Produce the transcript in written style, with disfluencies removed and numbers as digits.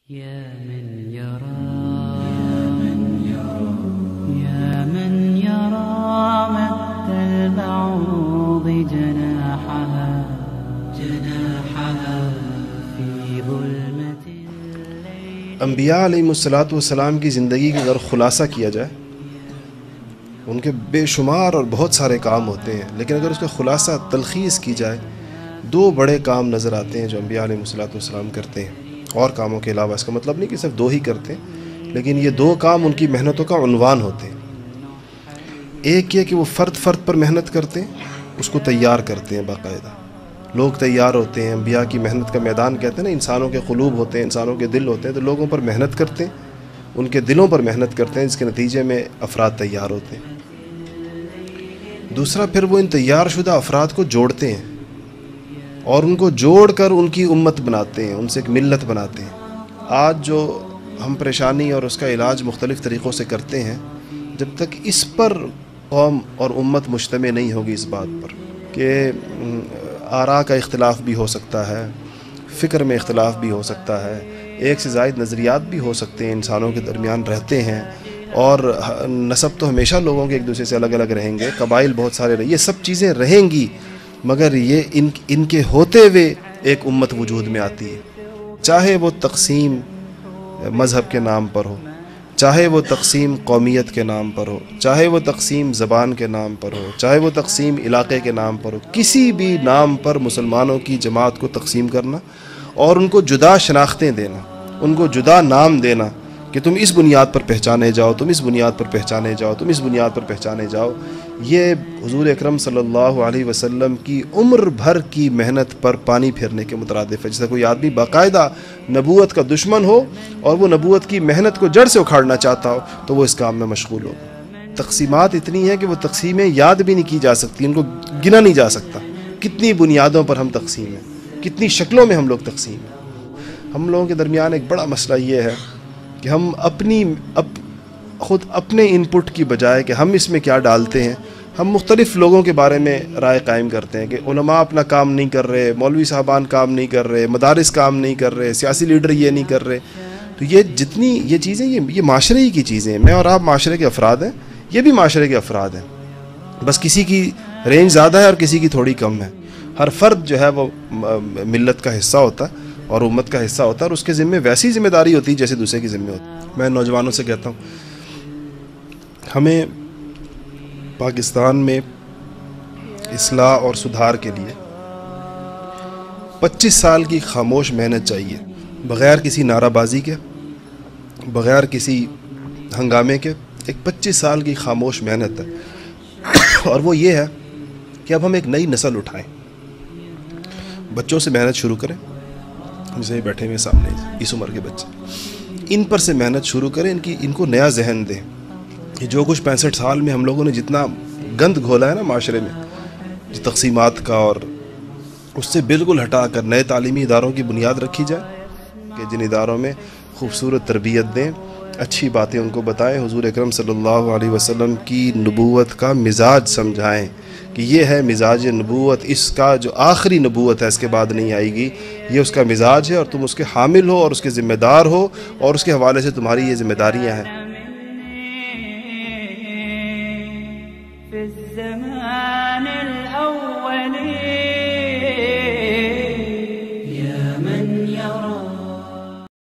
يا من يرى مد البعوض جناحها في ظلمة الليل. انبیاء علیہ السلام کی زندگی کا اگر خلاصہ کیا جائے، ان کے بے شمار اور بہت سارے کام ہوتے ہیں، لیکن اگر اس کا خلاصہ تلخیص کی جائے، دو بڑے کام نظر آتے ہیں جو انبیاء علیہ السلام کرتے ہیں، اور کاموں کے علاوہ۔ اس کا مطلب نہیں کہ صرف دو ہی کرتے ہیں، لیکن یہ دو کام ان کی محنتوں کا عنوان ہوتے ہیں۔ ایک یہ کہ وہ فرد پر محنت کرتے ہیں، اس کو تیار کرتے ہیں باقاعدہ۔ لوگ تیار ہوتے ہیں، انبیاء کی محنت کا میدان کہتے ہیں نا، انسانوں کے قلوب ہوتے ہیں، انسانوں کے دل ہوتے ہیں، تو لوگوں پر محنت کرتے ہیں، ان کے دلوں پر محنت کرتے ہیں، جس کے نتیجے میں افراد تیار ہوتے ہیں۔ دوسرا، پھر وہ ان تیار شدہ افراد کو جوڑتے ہیں، اور ان کو جوڑ کر ان کی امت بناتے ہیں، ان سے ایک ملت بناتے ہیں۔ آج جو ہم پریشانی اور اس کا علاج مختلف طریقوں سے کرتے ہیں، جب تک اس پر قوم اور امت مجتمع نہیں ہوگی، اس بات پر کہ آراء کا اختلاف بھی ہو سکتا ہے، فکر میں اختلاف بھی ہو سکتا ہے، ایک سے زائد نظریات بھی ہو سکتے ہیں، انسانوں کے درمیان رہتے ہیں، اور نسب تو ہمیشہ لوگوں کے ایک دوسرے سے الگ الگ رہیں گے، قبائل بہت سارے یہ سب چیزیں رہیں گی، مگر یہ ان کے ہوتے ہوئے ایک امت وجود میں آتی ہے۔ چاہے وہ تقسیم مذہب کے نام پر ہو، چاہے وہ تقسیم قومیت کے نام پر ہو، چاہے وہ تقسیم زبان کے نام پر ہو، چاہے وہ تقسیم علاقے کے نام پر ہو، کسی بھی نام پر مسلمانوں کی جماعت کو تقسیم کرنا اور ان کو جدا شناختیں دینا، ان کو جدا نام دینا کہ تم اس بنیاد پر پہچانے جاؤ، تم اس بنیاد پر پہچانے جاؤ، تم اس بنیاد پر پہچانے جاؤ، یہ حضور اکرم صلی اللہ علیہ وسلم کی عمر بھر کی محنت پر پانی پھیرنے کے مترادف ہے۔ جیسے کوئی آدمی باقاعدہ نبوت کا دشمن ہو اور وہ نبوت کی محنت کو جڑ سے اکھاڑنا چاہتا ہو، تو وہ اس کام میں مشغول ہو۔ تقسیمات اتنی ہیں کہ وہ تقسیمیں یاد بھی نہیں کی جا سکتی، ان کو گنا نہیں جا سکتا۔ کتنی بنیادوں پر ہم تقسیم ہیں، کتنی شکلوں میں ہم لوگ تقسیم ہیں۔ ہم لوگوں کے درمیان ایک بڑا مسئلہ یہ ہے کہ ہم خود اپنے ان پٹ کی بجائے کہ ہم اس میں کیا ڈالتے ہیں، ہم مختلف لوگوں کے بارے میں رائے قائم کرتے ہیں کہ علماء اپنا کام نہیں کر رہے، مولوی صاحبان کام نہیں کر رہے، مدارس کام نہیں کر رہے، سیاسی لیڈر یہ نہیں کر رہے۔ تو یہ چیزیں یہ معاشرے ہی کی چیزیں ہیں۔ میں اور آپ معاشرے کے افراد ہیں، یہ بھی معاشرے کے افراد ہیں، بس کسی کی رینج زیادہ ہے اور کسی کی تھوڑی کم ہے۔ ہر فرد جو ہے وہ ملت کا حصہ ہوتا ہے اور امت کا حصہ ہوتا ہے، اور اس کے ذمہ ویسی ذمہ داری ہوتی ہے جیسے دوسرے کی ذمہ ہوتی ہے۔ میں نوجوانوں سے کہتا ہوں، ہمیں پاکستان میں اصلاح اور سدھار کے لیے 25 سال کی خاموش محنت چاہیے، بغیر کسی نعرہ بازی کے، بغیر کسی ہنگامے کے۔ ایک 25 سال کی خاموش محنت ہے، اور وہ یہ ہے کہ اب ہم ایک نئی نسل اٹھائیں، بچوں سے محنت شروع کریں، جیسے بیٹھے ہوئے سامنے اس عمر کے بچے، ان پر سے محنت شروع کریں، ان کو نیا ذہن دیں۔ جو کچھ 65 سال میں ہم لوگوں نے جتنا گند گھولا ہے نا معاشرے میں، تقسیمات کا، اور اس سے بالکل ہٹا کر نئے تعلیمی اداروں کی بنیاد رکھی جائے کہ جن اداروں میں خوبصورت تربیت دیں، اچھی باتیں ان کو بتائیں، حضور اکرم صلی اللہ علیہ وسلم کی نبوت کا مزاج سمجھائیں کہ یہ ہے مزاج نبوت، اس کا جو آخری نبوت ہے اس کے بعد نہیں آئے گی، یہ اس کا مزاج ہے، اور تم اس کے حامل ہو اور اس کے ذمہ دار ہو، اور اس کے حوالے سے تمہاری یہ ذمہ داریاں ہیں۔